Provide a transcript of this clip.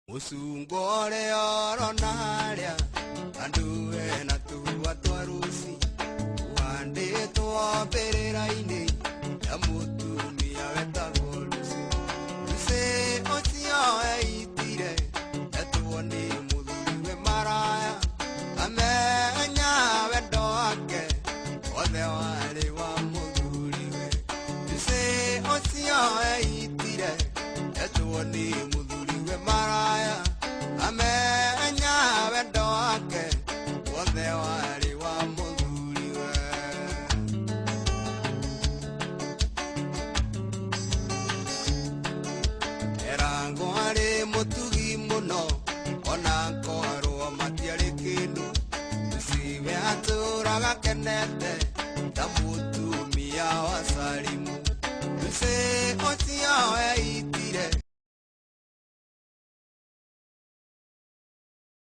Musungore oronaria anduwe na tuwa twarusi wande to bereraine ya mutumia wetagolusi se otia eitire etuone muthuriwe maraya amenya wendo wake othe wale wa muthuriwe se otia eitire etuone muthuriwe maraya amenya wendo wake othe wale wa muthuriwe erango ari mutugi muno ona nkorwo matiari kindu siwe aturaga kenete ta mutumia wa Salimu se otia